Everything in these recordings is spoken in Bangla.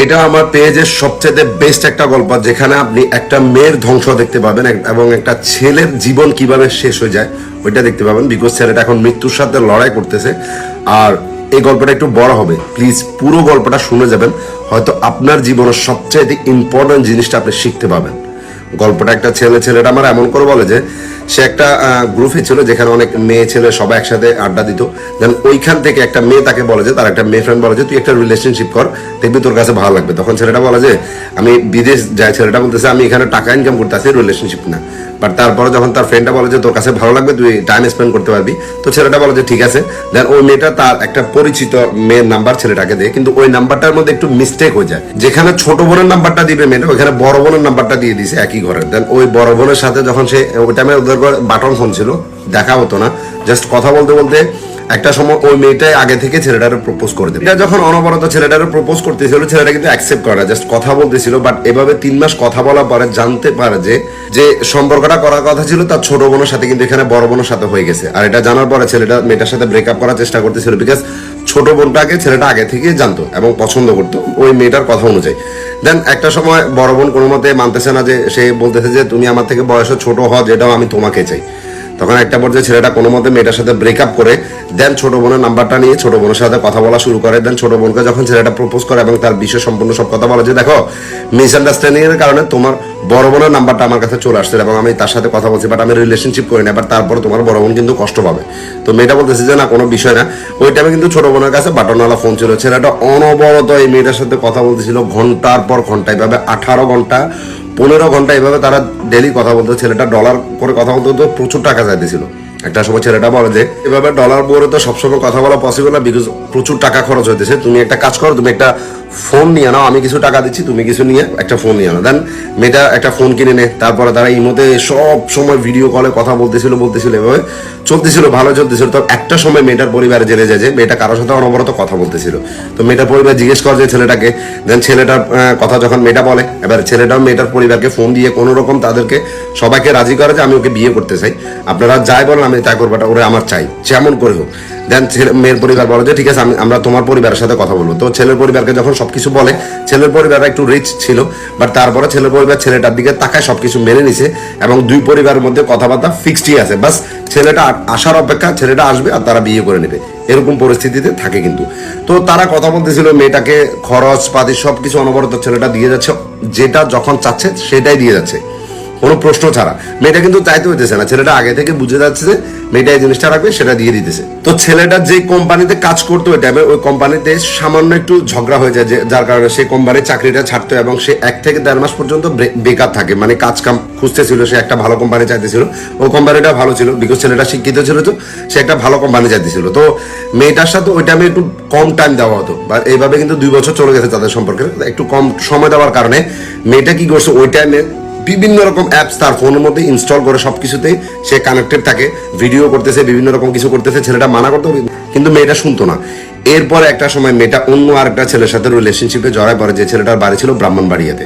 এটা আমার পেজের সবচেয়ে বেস্ট একটা গল্প, যেখানে আপনি একটা মেয়ের ধ্বংস দেখতে পাবেন এবং একটা ছেলের জীবন কিভাবে শেষ হয়ে যায় ওইটা দেখতে পাবেন। বিকজ ছেলেটা এখন মৃত্যুর সাথে লড়াই করতেছে। আর এই গল্পটা একটু বড় হবে, প্লিজ পুরো গল্পটা শুনে যাবেন, হয়তো আপনার জীবনের সবচেয়ে ইম্পর্টেন্ট জিনিসটা আপনি শিখতে পাবেন। গল্পটা একটা ছেলেটা আমার এমন করে বলে যে সে একটা গ্রুপে ছিল যেখানে অনেক মেয়ে ছেলে সবাই একসাথে আড্ডা দিত। দেন ওইখান থেকে একটা মেয়ে তাকে বলে যে, তার একটা মেয়ে ফ্রেন্ড বলে যে তুই একটা রিলেশনশিপ কর, দেখবি তোর কাছে ভালো লাগবে। তখন ছেলেটা বলে যে আমি বিদেশ যাই, ছেলেটা বলতেছে আমি এখানে টাকা ইনকাম করতে আসি, রিলেশনশিপ না। বাট তারপরে যখন তার ফ্রেন্ডটা বলে যে তোর কাছে ভালো লাগবে, তুই টাইম স্পেন্ড করতে পারবি, তো ছেলেটা বলে যে ঠিক আছে। দেন ওই মেয়েটা তার একটা পরিচিত মেয়ের নাম্বার ছেলেটাকে দেয়, কিন্তু ওই নাম্বারটার মধ্যে একটু মিস্টেক হয়ে যায়। যেখানে ছোট বোনের নাম্বারটা দিবে মেয়েটা, ওইখানে বড় বোনের নাম্বারটা দিয়ে দিছে একই ঘরে। দেন ওই বড় বোনের সাথে যখন সে ওই টাইমে ওদের বাটন ফোন ছিল, দেখা হতো না, জাস্ট কথা বলতে বলতে একটা সময় ওই মেয়েটাই আগে থেকে ছেলেটারে প্রপোজ করে দিল। এটা যখন অনবরত ছেলেটারে প্রপোজ করতেছিল, ছেলেটা কিন্তু অ্যাকসেপ্ট করে না, জাস্ট কথা বলতেছিল। বাট এভাবে 3 মাস কথা বলার পরে জানতে পারে যে সম্পর্কটা করার কথা ছিল তার ছোট বোনের সাথে, কিন্তু এখানে বড় বোনের সাথে হয়ে গেছে। আর এটা জানার পরে ছেলেটা মেয়েটার সাথে ব্রেকআপ করার চেষ্টা করতেছিল, বিকজ ছোট বোনটাকে ছেলেটা আগে থেকে জানতো এবং পছন্দ করতো ওই মেয়েটার কথা অনুযায়ী। দেন একটা সময় বড় বোন কোনো মতে মানতেছে না, যে সে বলতেছে যে তুমি আমার থেকে বয়সে ছোট হও, যেটাও আমি তোমাকে চাই। তখন একটা পর্যায়ে ছেলেটা কোনো মতে মেয়েটার সাথে ব্রেকআপ করে দেন ছোট বোনের নাম্বারটা নিয়ে ছোট বোনের সাথে কথা বলা শুরু করে। দেন ছোট বোনকে যখন ছেলেটা প্রপোজ করে এবং তার বিষয় সম্পূর্ণ সব কথা বলে যে দেখো মিসআন্ডারস্ট্যান্ডিং এর কারণে তোমার বড় বোনের নাম্বারটা আমার কাছে চলে আসছে এবং আমি তার সাথে কথা বলছি, বাট আমি রিলেশনশিপ করি না, বাট তারপরে তোমার বড় বোন কিন্তু কষ্ট পাবে। তো মেয়েটা বলতেছে যে না কোনো বিষয় না। ওই টাইমে কিন্তু ছোট বোনের কাছে বাটনওয়ালা ফোন ছিল। ছেলেটা অনবরত এই মেয়েটার সাথে কথা বলতেছিল ঘন্টার পর ঘন্টা, এভাবে 18 ঘন্টা 15 ঘন্টা এভাবে তারা ডেলি কথা বলতো। ছেলেটা ডলার করে কথা বলতে হতো, প্রচুর টাকা চাইতেছিল। একটা সময় ছেলেটা বলে যে এভাবে ডলার বলে তো সবসময় কথা বলা পসিবল না, বিকজ প্রচুর টাকা খরচ হইতেছে, তুমি একটা কাজ করো, তুমি একটা ফোন নিয়ে নাও, আমি কিছু টাকা দিচ্ছি, তুমি কিছু নিয়ে একটা ফোন নিয়ে আনো। দেন মেয়েটা একটা ফোন কিনে নেয়। তারপরে তারা ইমোতে সব সময় ভিডিও কলে কথা বলতেছিল এভাবে চলতেছিল, ভালো চলতেছিল। তো একটা সময় মেয়েটার পরিবারে জেনে যায় যে মেয়েটা কারোর সাথে অনবরত কথা বলতেছিল। তো মেয়েটার পরিবার জিজ্ঞেস করে যে ছেলেটাকে। দেন ছেলেটার কথা যখন মেয়েটা বলে, এবার ছেলেটাও মেয়েটার পরিবারকে ফোন দিয়ে কোনো রকম তাদেরকে সবাইকে রাজি করে যে আমি ওকে বিয়ে করতে চাই, আপনারা যাই বলেন আমি তাই করবো, ওরে আমার চাই, যেমন করে হোক। দেন মেয়ের পরিবার বলে যে ঠিক আছে আমরা তোমার পরিবারের সাথে কথা বলবো। তো ছেলের পরিবারকে যখন সবকিছু বলে, ছেলের পরিবারটা একটু রিচ ছিল, বাট তারপরে ছেলের পরিবার ছেলেটার দিকে তাকায় সবকিছু মেনে নিছে এবং দুই পরিবারের মধ্যে কথাবার্তা ফিক্সডই আছে। বাস ছেলেটা আসার অপেক্ষা, ছেলেটা আসবে আর তারা বিয়ে করে নেবে, এরকম পরিস্থিতিতে থাকে কিন্তু। তো তারা কথা বলতেছিল, মেয়েটাকে খরচ পাতি সবকিছু অনবরত ছেলেটা দিয়ে যাচ্ছে, যেটা যখন চাচ্ছে সেটাই দিয়ে যাচ্ছে, কোনো প্রশ্ন ছাড়া। মেয়েটা কিন্তু চাইতে হইতেছে না, ছেলেটা আগে থেকে বুঝে যাচ্ছে যে মেয়েটা এই জিনিসটা রাখবে, সেটা দিয়ে দিতেছে। তো ছেলেটা যে কোম্পানিতে কাজ করতো ওই টাইমে, ওই কোম্পানিতে সামান্য একটু ঝগড়া হয়ে যায়, যার কারণে সে কোম্পানির চাকরিটা ছাড়তো এবং সে 1 থেকে 1.5 মাস পর্যন্ত বেকার থাকে, মানে কাজ কাম খুঁজতেছিল। সে একটা ভালো কোম্পানি চাইতেছিল, ওই কোম্পানিটা ভালো ছিল, বিকজ ছেলেটা শিক্ষিত ছিল, তো সে একটা ভালো কোম্পানি চাইতেছিল। তো মেয়েটার সাথে ওই টাইমে একটু কম টাইম দেওয়া হতো, বা এইভাবে কিন্তু 2 বছর চলে গেছে তাদের সম্পর্কে। একটু কম সময় দেওয়ার কারণে মেয়েটা কি করছে, ওই টাইমে বিভিন্ন রকম অ্যাপস তার ফোনের মধ্যে ইনস্টল করে সবকিছুতেই সে কানেক্টেড থাকে, ভিডিও করতেছে, বিভিন্ন রকম কিছু করতেছে। ছেলেটা মানা করতো কিন্তু মেয়েটা শুনতো না। এরপরে একটা সময় মেয়েটা অন্য আরেকটা ছেলের সাথে রিলেশনশিপে জড়ায় পড়ে, যে ছেলেটার বাড়ি ছিল ব্রাহ্মণবাড়িয়াতে।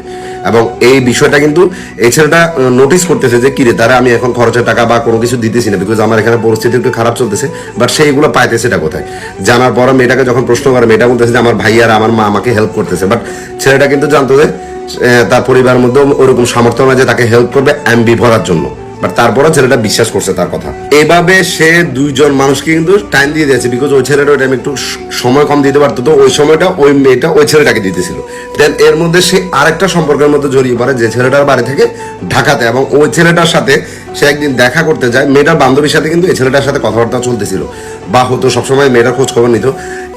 এবং এই বিষয়টা কিন্তু এই ছেলেটা নোটিস করতেছে যে কিরে তারা আমি এখন খরচের টাকা বা কোনো কিছু দিতেছি না, বিকজ আমার এখানে পরিস্থিতি একটু খারাপ চলতেছে, বাট সেইগুলো পাইতেছে এটা কোথায়। জানার পরে মেয়েটাকে যখন প্রশ্ন করে, মেয়েটা বলতেছে যে আমার ভাই আর আমার মা আমাকে হেল্প করতেছে। বাট ছেলেটা কিন্তু জানতো যে তার পরিবারের মধ্যে ওরকম সামর্থ্য না যে তাকে হেল্প করবে এমবি ভরার জন্য, বাট তারপরে ছেলেটা বিশ্বাস করছে তার কথা। এভাবে সে 2 জন মানুষকে কিন্তু টাইম দিয়ে দিয়েছে, বিকজ ওই ছেলেটা ওই টাইম একটু সময় কম দিতে পারতো, তো ওই সময়টা ওই মেয়েটা ওই ছেলেটাকে দিতেছিল। দেন এর মধ্যে সে আরেকটা সম্পর্কের মধ্যে জড়িয়ে পড়ে, যে ছেলেটার বাড়ি থেকে ঢাকাতে, এবং ওই ছেলেটার সাথে সে একদিন দেখা করতে যায়। মেয়েটার বান্ধবীর সাথে কিন্তু এই ছেলেটার সাথে কথাবার্তা চলতেছিল বা হতো, সবসময় মেয়েটার খোঁজ খবর নিত।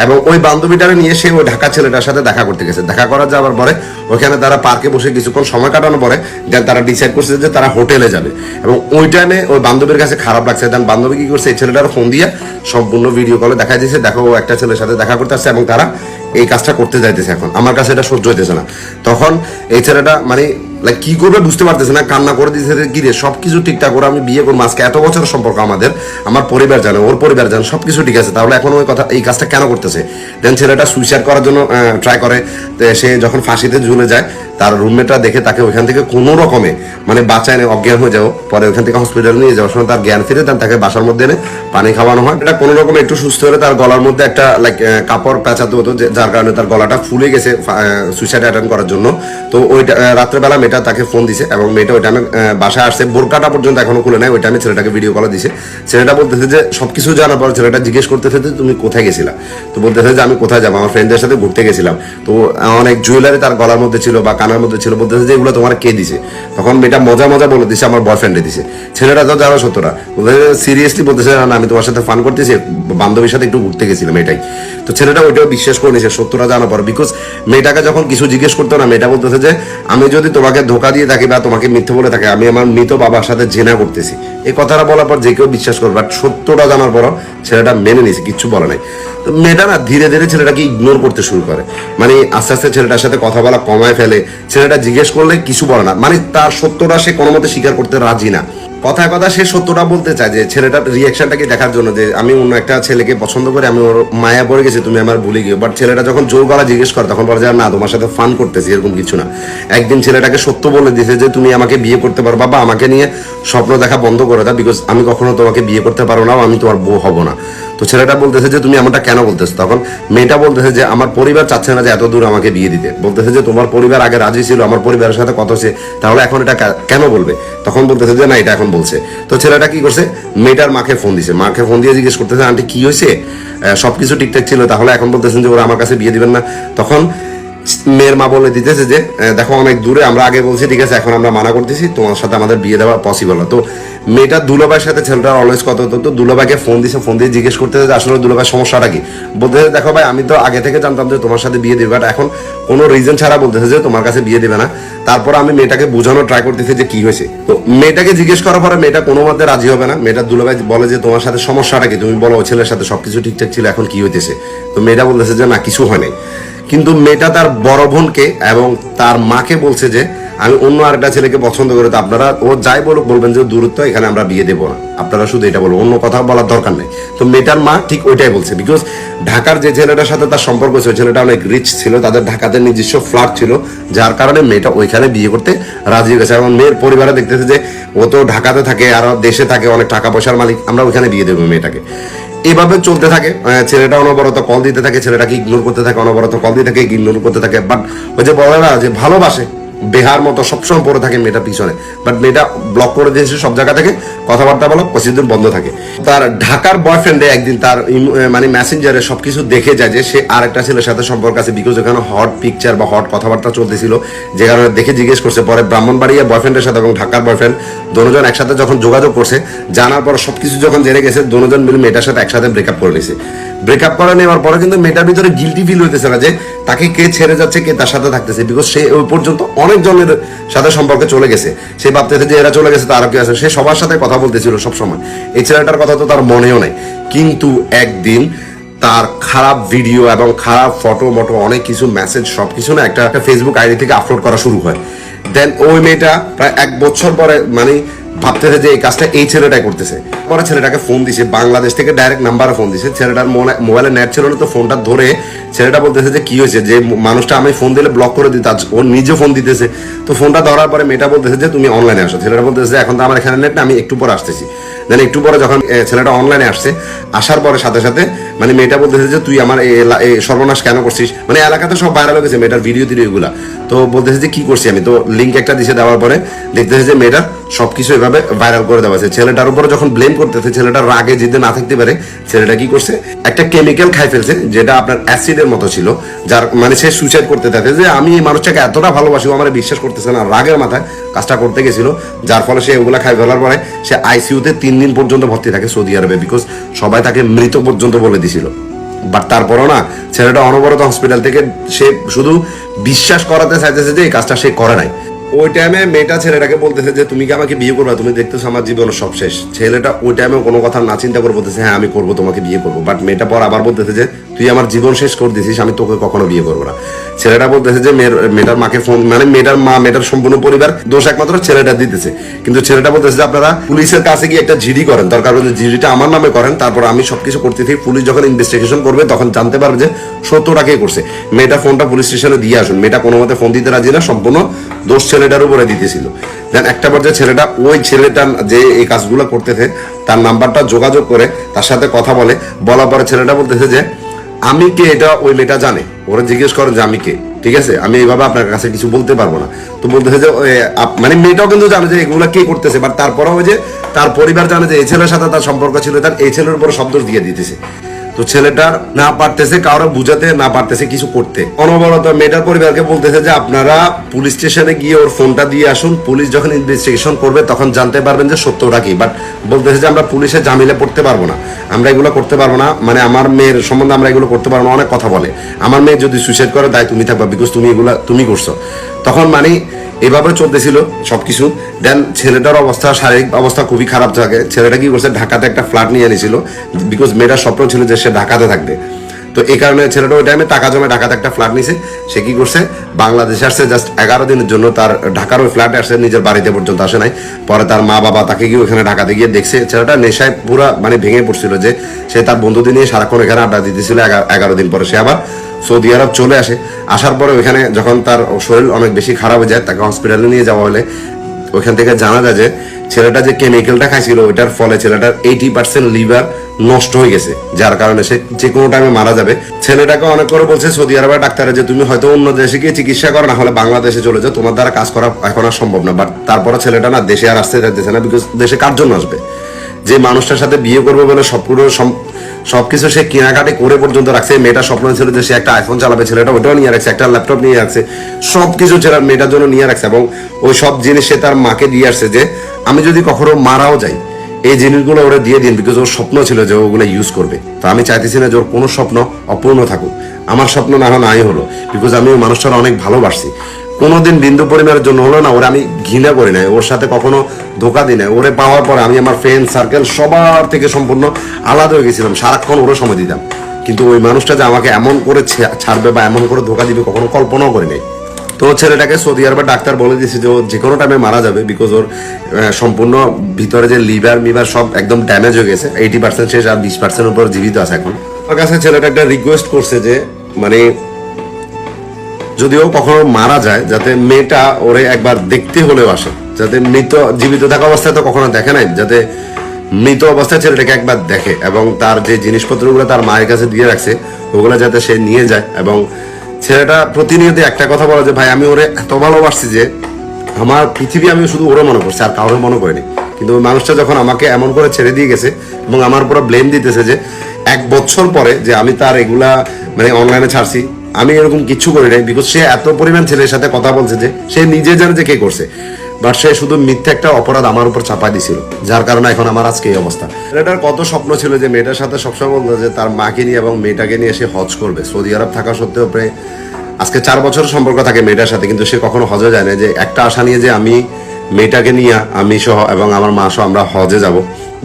এবং ওই বান্ধবীটারে নিয়ে সে ওই ঢাকা ছেলেটার সাথে দেখা করতে গেছে। দেখা করার যাওয়ার পরে ওখানে তারা পার্কে বসে কিছুক্ষণ সময় কাটানোর পরে দেন তারা ডিসাইড করছে যে তারা হোটেলে যাবে। এবং ওই টাইমে ওই বান্ধবীর কাছে খারাপ লাগছে, দেন বান্ধবী কি করছে, এই ছেলেটার ফোন দিয়ে সম্পূর্ণ ভিডিও কলে দেখা দিয়েছে, দেখো ও একটা ছেলের সাথে দেখা করতে আসছে এবং তারা এই কাজটা করতে যাইতেছে। এখন আমার কাছে এটা সহ্য হইতেছে না। তখন এই ছেলেটা মানে কি করবে বুঝতে পারতেছে না, কান্না করে দিতেছে, কি রে সবকিছু ঠিকঠাক করে আমি বিয়ে করবো, আজকে এত বছরের সম্পর্ক আমাদের, আমার পরিবার জানে, ওর পরিবার জানে, সবকিছু ঠিক আছে, তাহলে এখন ওই কথা এই কাজটা কেন করতেছে। দেন ছেলেটা সুইসাইড করার জন্য ট্রাই করে। সে যখন ফাঁসিতে ঝুলে যায়, তার রুমমেটরা দেখে তাকে ওইখান থেকে কোনো রকমে মানে বাঁচায় নেয়, অজ্ঞান হয়ে যাও, পরে ওইখান থেকে হসপিটালে নিয়ে যাওয়ার সময় তার জ্ঞান ফিরে, দেন তাকে বাসার মধ্যে এনে পানি খাওয়ানো হয়। এটা কোনো রকম একটু সুস্থ হলে তার গলার মধ্যে একটা কাপড় পেঁচাতে হতো, যার যার কারণে তার গলাটা ফুলে গেছে সুইসাইড অ্যাটেম্প করার জন্য। তো ওই রাত্রেবেলা মেয়েটা তাকে ফোন দিছে এবং মেয়েটা ওই টাইমে বাসায় আসছে, বোরকাটা পর্যন্ত এখনো খুলে নেয়। ওই টাইমে ছেলেটাকে ভিডিও কল দিছে। ছেলেটা বলতেছে যে সবকিছু জানার পর ছেলেটা জিজ্ঞেস করতেছে যে তুমি কোথায় গেছিলা। তো বলতেছে যে আমি কোথায় যাবো, আমার ফ্রেন্ডদের সাথে ঘুরতে গেছিলাম। তো অনেক জুয়েলারি তার গলার মধ্যে ছিল বা কানের মধ্যে ছিল। বলতেছে যে এগুলো তোমার কে দিছে। তখন মেয়েটা মজা মজা বলে দিছে আমার বয়ফ্রেন্ডে দিছে। ছেলেটা তো জানো সত্যটা, সিরিয়াসলি বলতেছে না আমি তোমার সাথে ফান করতেছি, বান্ধবীর সাথে একটু ঘুরতে গেছিলাম এটাই। তো ছেলেটা ওইটাও বিশ্বাস করে নিয়েছে সত্যটা জানার পর। বিকজ মেয়েটাকে যখন কিছু জিজ্ঞেস করতো না, মেয়েটা বলতেছে যে আমি যদি তোমাকে ধোকা দিয়ে থাকি বা তোমাকে মিথ্যে বলে থাকি, আমি আমার মৃত বাবার সাথে জেনা করতেছি। এই কথাটা বলার পর যে কেউ বিশ্বাস করবে, বাট সত্যটা জানার পরও ছেলেটা মেনে নিয়েছে, কিচ্ছু বলে নাই। তো মেয়েটা না ধীরে ধীরে ছেলেটাকে ইগনোর করতে শুরু করে, মানে আস্তে আস্তে ছেলেটার সাথে কথা বলা কমায় ফেলে। ছেলেটা জিজ্ঞেস করলে কিছু বলে না, মানে তার সত্যটা সে কোনো মতে স্বীকার করতে রাজি না। কথায় কথা সে সত্যটা বলতে চায় যে ছেলেটার রিয়াকশনটাকে দেখার জন্য, যে আমি অন্য একটা ছেলেকে পছন্দ করে আমি ওর মায়া পড়ে গেছি, তুমি আমার ভুলে গিয়ে। বাট ছেলেটা যখন জোর গলা জিজ্ঞেস করে তখন বলে যে না তোমার সাথে ফান করতেছি, এরকম কিছু না। একদিন ছেলেটাকে সত্য বলে দিয়েছে যে তুমি আমাকে বিয়ে করতে পারো, বাবা আমাকে নিয়ে স্বপ্ন দেখা বন্ধ করে দাও, বিকজ আমি কখনো তোমাকে বিয়ে করতে পারো না, আমি তোমার বউ হব না। তো ছেলেটা বলতেছে যে তুমি এমনটা কেন বলতেছো। তখন মেয়েটা বলতেছে যে আমার পরিবার চাচ্ছে না যে এত দূর আমাকে বিয়ে দিতে। বলতেছে যে তোমার পরিবার আগে রাজি ছিল, আমার পরিবারের সাথে কথা হচ্ছে, তাহলে এখন এটা কেন বলবে। তখন বলতেছে যে না এটা এখন বলছে। তো ছেলেটা কি করছে, মেয়েটার মাকে ফোন দিছে। মাকে ফোন দিয়ে জিজ্ঞেস করতেছে আন্টি কি হয়েছে, সবকিছু ঠিকঠাক ছিল, তাহলে এখন বলতেছেন যে ওরা আমার কাছে বিয়ে দিবেন না। তখন মেয়ের মা বলে দিতেছে যে দেখো অনেক দূরে, আমরা আগে বলছি ঠিক আছে, এখন আমরা মানা করতেছি, তোমার সাথে আমাদের বিয়ে দেওয়া পসিবল না। তো মেয়েটা দুলাভাইয়ের সাথে ছেলেটার অলওয়েজ কথা হতো। তো দুলাভাইকে ফোন দিছে, ফোন দিয়ে জিজ্ঞেস করতেছে যে আসলে দুলাভাইয়ের সমস্যাটা কি। বলতেছে দেখো ভাই আমি তো আগে থেকে জানতাম যে তোমার সাথে বিয়ে দিবে, বাট এখন কোনো রিজন ছাড়া বলতেছে যে তোমার কাছে বিয়ে দিবে না। তারপর আমি মেয়েটাকে বোঝানোর ট্রাই করতেছি যে কি হয়েছে। তো মেয়েটাকে জিজ্ঞেস করার পরে মেয়েটা কোনো মতে রাজি হবে না। মেয়েটা দুলাভাই বলে যে তোমার সাথে সমস্যাটা কি, তুমি বলো, ওই ছেলের সাথে সবকিছু ঠিকঠাক ছিল, এখন কি হইতেছে। তো মেয়েটা বলতেছে যে না কিছু হয় নাই। কিন্তু মেয়েটা তার বড় বোনকে এবং তার মাকে বলছে যে আমি অন্য আরেকটা ছেলেকে পছন্দ করে, তো আপনারা ও যাই বলুক বলবেন যে দূরত্ব, এখানে আমরা বিয়ে দেবো না, আপনারা শুধু এটা বলবো, অন্য কথা বলার দরকার নেই। তো মেয়েটার মা ঠিক ওইটাই বলছে, বিকজ ঢাকার যে ছেলেটার সাথে তার সম্পর্ক ছিল, ওই ছেলেটা অনেক রিচ ছিল, তাদের ঢাকাতে নিজস্ব ফ্ল্যাট ছিল, যার কারণে মেয়েটা ওইখানে বিয়ে করতে রাজি হয়ে গেছে। এবং মেয়ের পরিবারে দেখতেছে যে ও তো ঢাকাতে থাকে আর দেশে থাকে, অনেক টাকা পয়সার মালিক, আমরা ওইখানে বিয়ে দেবো মেয়েটাকে। এভাবে চলতে থাকে। ছেলেটা অনবরত কল দিতে থাকে, ছেলেটাকে ইগনোর করতে থাকে, অনবরত কল দিতে থাকে, ইগনোর করতে থাকে। বাট ওই যে বলে না যে ভালোবাসে, বেহার মতো সবসময় পড়ে থাকে মেয়েটার পিছনে। বাট মেয়েটা ব্লক করে দিয়েছে সব জায়গা থেকে, কথাবার্তা বলা প্রতিদিন বন্ধ থাকে। তার ঢাকার বয়ফ্রেন্ডে একদিন তার মানে মেসেঞ্জারে সবকিছু দেখে যায় যে সে আরেকটা ছেলের সাথে সম্পর্ক আছে, বিকজ ওখানে হট পিকচার বা হট কথাবার্তা চলতেছিল, যে কারণে দেখে জিজ্ঞেস করছে। পরে ব্রাহ্মণবাড়িয়া বয়ফ্রেন্ডের সাথে এবং ঢাকার বয়ফ্রেন্ড দুজন একসাথে যখন যোগাযোগ করছে, জানার পর সবকিছু যখন জেনে গেছে, দুজন মিলে মেয়েটার সাথে একসাথে ব্রেকআপ করে নিয়েছে। ব্রেকআপ করে নেওয়ার পরে কিন্তু মেয়েটার ভিতরে গিলটি ফিল হইতেছে না যে তাকে কে ছেড়ে যাচ্ছে, কে তার সাথে থাকতেছে, বিকজ সে ওই পর্যন্ত অনেক জনের সাথে সম্পর্কে চলে গেছে। সে ভাবতেছে যে এরা চলে গেছে, তার কি আছে, সে সবার সাথে কথা বলতেছিল সবসময়। এই ছেলেটার কথা তো তার মনেও নাই। কিন্তু একদিন তার খারাপ ভিডিও এবং খারাপ ফটো মটো অনেক কিছু মেসেজ সবকিছু না একটা ফেসবুক আইডি থেকে আপলোড করা শুরু হয়। দেন ওই মেয়েটা প্রায় 1 বছর পরে মানে ভাবতেছে যে এই কাজটা এই ছেলেটাই করতেছে। পরে ছেলেটাকে ফোন দিছে, বাংলাদেশ থেকে ডাইরেক্ট নাম্বারে ফোন দিছে। ছেলেটার মোবাইলে নেট ছিল না, তো ফোনটা ধরে ছেলেটা বলতেছে যে কি হয়েছে, যে মানুষটা আমি ফোন দিলে ব্লক করে দিতে, ও নিজে ফোন দিতেছে। তো ফোনটা ধরার পরে মেয়েটা বলতেছে যে তুমি অনলাইনে আসো। ছেলেটা বলতেছে এখন তো আমার এখানে নেট না, আমি একটু পরে আসতেছি। দেন একটু পরে যখন ছেলেটা অনলাইনে আসছে, আসার পরে সাথে সাথে মানে মেয়েটা বলতেছে যে তুই আমার এই সর্বনাশ কেন করছিস, মানে এলাকাতে সব ভাইরাল হয়ে গেছে মেয়েটার ভিডিও টিডিও এগুলা। তো বলতেছে যে কি করছি আমি, তো লিঙ্ক একটা দিছে, দেওয়ার পরে দেখতেছে যে মেয়েটার সবকিছু এভাবে ভাইরাল করে দেওয়া আছে। ছেলেটার উপরে যখন ব্লেম করতেছে, ছেলেটার রাগে জিদে না থাকতে পারে, ছেলেটা কি করছে, একটা কেমিক্যাল খাই ফেলছে যেটা আপনার অ্যাসিডের মতো ছিল, যার মানে সে সুইসাইড করতে থাকে যে আমি এই মানুষটাকে এতটা ভালোবাসি, আমার বিশ্বাস করতেছে না, রাগের মাথায় কাজটা করতে গেছিল। যার ফলে সে ওগুলা খাই ফেলার পরে সে আইসিইউতে 3 দিন পর্যন্ত ভর্তি থাকে সৌদি আরবে, বিকজ সবাই তাকে মৃত পর্যন্ত বলে দিছিল। বাট তারপরও না, ছেলেটা অনবরত হসপিটাল থেকে সে শুধু বিশ্বাস করাতে চাইতেছে যে এই কাজটা সে করে নাই। ওই টাইমে মেয়েটা ছেলেটাকে বলতেছে যে তুমি কি আমাকে বিয়ে করবা, তুমি দেখতেছো আমার জীবনের সব শেষ। ছেলেটা ওই টাইমে কোনো কথা না চিন্তা করে বলতেছে হ্যাঁ আমি করবো, তোমাকে বিয়ে করবো। বাট মেয়েটা পর আবার বলতেছে যে তুই আমার জীবন শেষ করে দিছিস, আমি তোকে কখনো বিয়ে করবো না। ছেলেটা বলতেছে যে মেয়েটার মাকে ফোন, মানে মেয়েটার মা, মেয়েটার সম্পূর্ণ পরিবার দোষ একমাত্র ছেলেটা দিতেছে। কিন্তু ছেলেটা বলতেছে যে আপনারা পুলিশের কাছে গিয়ে একটা জিডি করেন, দরকার হলে জিডিটা আমার নামে করেন, তারপর আমি সবকিছু করতেছি, পুলিশ যখন ইনভেস্টিগেশন করবে তখন জানতে পারবে যে সত্যটা কে করছে। মেয়েটা ফোনটা পুলিশ স্টেশনে দিয়ে আসুন। মেয়েটা কোনো মতে ফোন দিতে রাজি না, সম্পূর্ণ দোষ ছেলেটার উপরে দিতেছিল। দেন একটা পর্যায়ে ছেলেটা ওই ছেলেটা যে এই কাজগুলো করতেছে তার নাম্বারটা যোগাযোগ করে তার সাথে কথা বলার পরে ছেলেটা বলতেছে যে আমি কে এটা ওই মেয়েটা জানে, ওরা জিজ্ঞেস করেন যে আমি কে, ঠিক আছে? আমি এইভাবে আপনার কাছে কিছু বলতে পারবো না। তো বলতেছে যে মানে মেয়েটাও কিন্তু জানে যে এগুলো কে করতেছে, বাট তারপরেও যে তার পরিবার জানে যে এই ছেলের সাথে তার সম্পর্ক ছিল, তার এই ছেলের উপর শব্দ দিয়ে দিতেছে। তো ছেলেটার না পারতেছে কারো বুঝাতে, না পারতেছে কিছু করতে। অনবরত মেয়েটার পরিবারকে বলতেছে যে আপনারা পুলিশ স্টেশনে গিয়ে ওর ফোনটা দিয়ে আসুন, পুলিশ যখন ইনভেস্টিগেশন করবে তখন জানতে পারবেন যে সত্যটা কি। বাট বলতেছে যে আমরা পুলিশের জামিলে পড়তে পারবো না, আমরা এগুলো করতে পারবো না, মানে আমার মেয়ের সম্বন্ধে আমরা এগুলো করতে পারবো না। অনেক কথা বলে, আমার মেয়ে যদি সুইসাইড করে দায় তুমি থাকবা, বিকজ তুমি এগুলা তুমি করছো। তখন মানে এভাবে চলতেছিল সবকিছু। দেন ছেলেটার অবস্থা, শারীরিক অবস্থা খুবই খারাপ থাকে। ছেলেটা কি করছে, ঢাকাতে একটা ফ্ল্যাট নিয়ে এনেছিল, বিকজ মেয়েটার স্বপ্ন ছিল যে সে ঢাকাতে থাকবে। তো এই কারণে ছেলেটা ওই টাইমে টাকা জমে ঢাকাতে একটা ফ্ল্যাট নিছে। সে কি করছে, বাংলাদেশে আসছে জাস্ট 11 দিনের জন্য, তার ঢাকার ওই ফ্ল্যাটে আসছে, নিজের বাড়িতে পর্যন্ত আসে নাই। পরে তার মা বাবা তাকে গিয়ে ওখানে ঢাকাতে গিয়ে দেখছে ছেলেটা নেশায় পুরা মানে ভেঙে পড়ছিল, যে সে তার বন্ধুদের নিয়ে সারাক্ষণ এখানে আড্ডা দিতেছিল। 11 দিন পরে সে আবার সৌদি আরব চলে আসে। আসার পরে ওইখানে যখন তার শরীর অনেক বেশি খারাপ হয়ে যায়, তাকে হসপিটালে নিয়ে যাওয়া হলে ওইখান থেকে জানা যায় যে ছেলেটা যে কেমিক্যালটা খাইছিল ওইটার ফলে ছেলেটার 80% লিভার নষ্ট হয়ে গেছে, যার কারণে সে যে কোনো টাইমে মারা যাবে। ছেলেটাকে অনেক করে বলছে সৌদি আরবের ডাক্তারে যে তুমি হয়তো অন্য দেশে গিয়ে চিকিৎসা করো, না হলে বাংলাদেশে চলে যাও, তোমার দ্বারা কাজ করা এখন আর সম্ভব না। বাট তারপরে ছেলেটা না দেশে আর আসতে চাইতেছে না, বিকজ দেশে কার জন্য আসবে? যে মানুষটার সাথে বিয়ে করবে বলে সবকিছু সে কেনাকাটি করে পর্যন্ত রাখছে। মেয়েটার স্বপ্ন ছিল যে সে একটা আইফোন চালাবে, ছেলেটা ওটাও নিয়ে রাখছে, একটা ল্যাপটপ নিয়ে রাখছে, সবকিছু ছেলে মেয়েটার জন্য নিয়ে রাখছে। এবং ওই সব জিনিস সে তার মাকে দিয়ে আসছে যে আমি যদি কখনো মারাও যাই এই জিনিসগুলো ওরা দিয়ে দিন, বিকজ ওর স্বপ্ন ছিল যে ওগুলো ইউজ করবে। তো আমি চাইতেছি না যে ওর কোনো স্বপ্ন অপূর্ণ থাকুক। আমার স্বপ্ন না হয় নাই হলো, বিকজ আমি ওই মানুষটার অনেক ভালোবাসি। কোনোদিন বিন্দু পরিমাণের জন্য হলো না ওরা আমি ঘৃণা করি নাই, ওর সাথে কখনো ধোকা দিই নাই। ওরে পাওয়ার পরে আমি আমার ফ্রেন্ড সার্কেল সবার থেকে সম্পূর্ণ আলাদা হয়ে গেছিলাম, সারাক্ষণ ওরে সময় দিতাম। কিন্তু ওই মানুষটা যে আমাকে এমন করে ছাড়বে বা এমন করে ধোকা দিবে কখনো কল্পনাও করি নাই। তো ছেলেটাকে সৌদি আরবের ডাক্তার বলে দিয়েছে যে ও যে কোনো টাইমে মারা যাবে, বিকজ ওর সম্পূর্ণ ভিতরে যে লিভার সব একদম ড্যামেজ হয়ে গেছে। 80% শেষ, আর 20% উপর জীবিত আছে এখন। আমার কাছে ছেলেটা একটা রিকোয়েস্ট করছে যে মানে যদিও কখনো মারা যায় যাতে মেয়েটা ওরে একবার দেখতে হলেও আসে, যাতে জীবিত থাকা অবস্থায় তো কখনো দেখে নাই, যাতে মৃত অবস্থায় ছেলেটাকে একবার দেখে, এবং তার যে জিনিসপত্রগুলো তার মায়ের কাছে দিয়ে রাখছে ওগুলো যাতে সে নিয়ে যায়। এবং ছেলেটা প্রতিনিয়ত একটা কথা বলে যে ভাই আমি ওরে এত ভালোবাসছি যে আমার পৃথিবী আমি শুধু ওরে মনে করছি, আর কারোর মনে করিনি। কিন্তু ওই মানুষটা যখন আমাকে এমন করে ছেড়ে দিয়ে গেছে এবং আমার পুরো ব্লেম দিতেছে যে 1 বছর পরে যে আমি তার এগুলা মানে অনলাইনে ছাড়ছি, আমি এরকম কিছু করি নাই, বিকজ সে এত পরিমাণ ছেলের সাথে কথা বলছে যে সে নিজে জানে যে কে করছে, বাট সে শুধু মিথ্যা একটা অপরাধ আমার উপর চাপাই দিছিল, যার কারণে এখন আমার আজকে এই অবস্থা। এটার কত স্বপ্ন ছিল যে মেয়েটার সাথে সবসময় বলতো যে তার মাকে নিয়ে এবং মেয়েটাকে নিয়ে সে হজ করবে। সৌদি আরব থাকা সত্ত্বেও প্রায় আজকে 4 বছর সম্পর্ক থাকে মেয়েটার সাথে, কিন্তু সে কখনো হজে যায় না। যে একটা আশা নিয়ে যে আমি মেয়েটাকে নিয়ে আমি সহ এবং আমার মা সহ আমরা হজে যাব,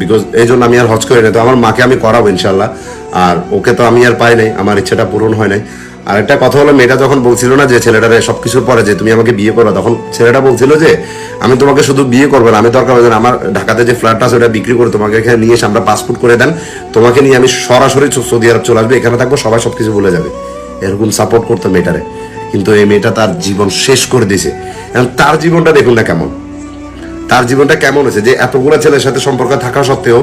বিকজ এই জন্য আমি আর হজ করি না। তো আমার মাকে আমি করাবো ইনশাল্লাহ, আর ওকে তো আমি আর পাই নাই, আমার ইচ্ছাটা পূরণ হয় নাই। আর একটা কথা হলো, মেয়েটা যখন বলছিল না যে ছেলেটারে সবকিছুর পরে যে তুমি আমাকে বিয়ে করো, তখন ছেলেটা বলছিল যে আমি তোমাকে শুধু বিয়ে করবো না, আমি দরকার হবে আমার ঢাকাতে যে ফ্ল্যাটটা আছে ওটা বিক্রি করে তোমাকে এখানে নিয়ে এসে আমরা পাসপোর্ট করে দেন, তোমাকে নিয়ে আমি সরাসরি সৌদি আরব চলে আসবে, এখানে থাকবো, সবাই সবকিছু ভুলে যাবে। এরকম সাপোর্ট করতো মেয়েটারে। কিন্তু এই মেয়েটা তার জীবন শেষ করে দিয়েছে। এবং তার জীবনটা দেখুন না কেমন, তার জীবনটা কেমন হয়েছে, যে এতগুলো ছেলের সাথে সম্পর্ক থাকা সত্ত্বেও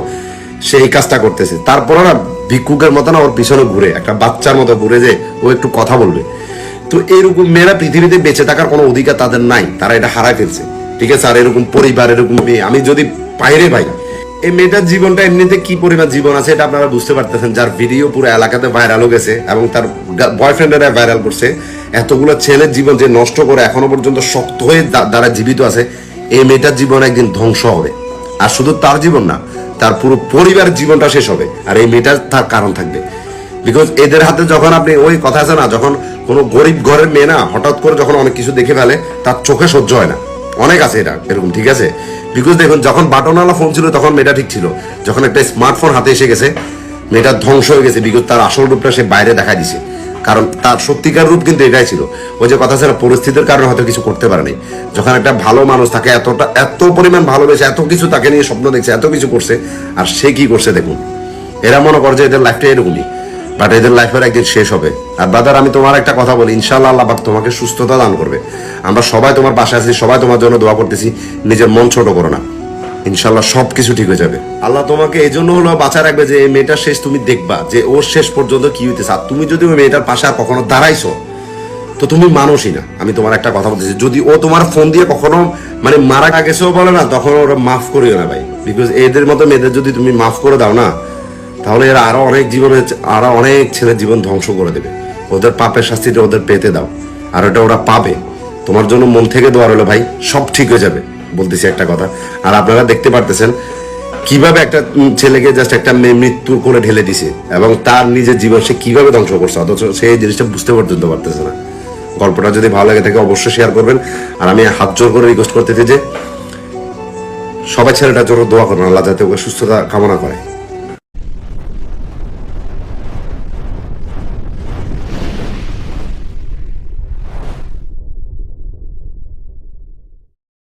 সে এই কাজটা করতেছে। তারপরে না ভিক্ষুকের মতো না ওর পিছনে ঘুরে, একটা বাচ্চার মতো ঘুরে যে ও একটু কথা বলবে। তো এরকম মেয়েরা পৃথিবীতে বেঁচে থাকার কোনো অধিকার তাদের নাই, তারা এটা হারায় ফেলছে, ঠিক আছে? আর এরকম পরিবার, এরকম মেয়ে আমি যদি পাইরে ভাই, এই মেয়েটার জীবনটা এমনিতে কি পরিমাণ জীবন আছে এটা আপনারা বুঝতে পারতেছেন, যার ভিডিও পুরো এলাকাতে ভাইরাল হয়ে গেছে এবং তার বয়ফ্রেন্ডেরা ভাইরাল করছে। এতগুলো ছেলের জীবন যে নষ্ট করে এখনো পর্যন্ত শক্ত হয়ে যারা জীবিত আছে, এই মেয়েটার জীবন একদিন ধ্বংস হবে। আর শুধু তার জীবন না, তার পুরো পরিবারের জীবনটা শেষ হবে, আর এই মেয়েটার তার কারণ থাকবে। বিকজ এদের হাতে যখন আপনি ওই কথা আছে না, যখন কোনো গরিব ঘরের মেয়ে না হঠাৎ করে যখন অনেক কিছু দেখে ফেলে, তার চোখে সহ্য হয় না। অনেক আছে এটা এরকম, ঠিক আছে? বিকজ দেখুন, যখন বাটনওয়ালা ফোন ছিল তখন মেয়েটা ঠিক ছিল, যখন একটা স্মার্টফোন হাতে এসে গেছে মেয়েটা ধ্বংস হয়ে গেছে। বিকজ তার আসল রূপটা সে বাইরে দেখা দিছে, কারণ তার সত্যিকার রূপ কিন্তু এটাই ছিল। ওই যে কথা ছিল, পরিস্থিতির কারণে হয়তো কিছু করতে পারেনি। যখন একটা ভালো মানুষ থাকে, এত পরিমাণ ভালোবেসে এত কিছু তাকে নিয়ে স্বপ্ন দেখছে, এত কিছু করছে, আর সে কি করছে দেখুন। এরা মনে করে যে এদের লাইফটা এরকমই, বাট এদের লাইফের একদিন শেষ হবে। আর ব্রাদার, আমি তোমার একটা কথা বলি, ইনশাআল্লাহ আল্লাহ পাক তোমাকে সুস্থতা দান করবে। আমরা সবাই তোমার পাশে আছি, সবাই তোমার জন্য দোয়া করতেছি। নিজের মন ছোট করো না। ইনশাল্লাহ সবকিছু ঠিক হয়ে যাবে। আল্লাহ তোমাকে এই জন্য হলো বাঁচা রাখবে যে এই মেয়েটার শেষ তুমি দেখবা যে ওর শেষ পর্যন্ত কি হইতেছে। আর তুমি যদি ওই মেয়েটার পাশে আর কখনো দাঁড়াইছো তো তুমি মানুষই না। আমি তোমার একটা কথা বলতেছি, যদি ও তোমার ফোন দিয়ে কখনো মানে মারা গেছেও বলে না, তখন ওরা মাফ করিও না ভাই। বিকজ এদের মতো মেয়েদের যদি তুমি মাফ করে দাও না, তাহলে এরা আরো অনেক ছেলের জীবন ধ্বংস করে দেবে। ওদের পাপের শাস্তিটা ওদের পেতে দাও, আর ওটা ওরা পাবে। তোমার জন্য মন থেকে দোয়া রইলো ভাই, সব ঠিক হয়ে যাবে, বলতেছি একটা কথা। আর আপনারা দেখতে পারতেছেন কিভাবে একটা ছেলেকে জাস্ট একটা মেয়ে মৃত্যুর কোলে ঢেলে দিছে, এবং তার নিজের জীবন সে কিভাবে ধ্বংস করছে, অথচ সেই জিনিসটা বুঝতে পর্যন্ত পারতেছে না। গল্পটা যদি ভালো লাগে থাকে অবশ্যই শেয়ার করবেন। আর আমি হাত জোর করে রিকোয়েস্ট করতেছি যে সবাই ছেলেটার জন্য দোয়া করবেন, আল্লাহ যাতে ওকে সুস্থতা কামনা করে।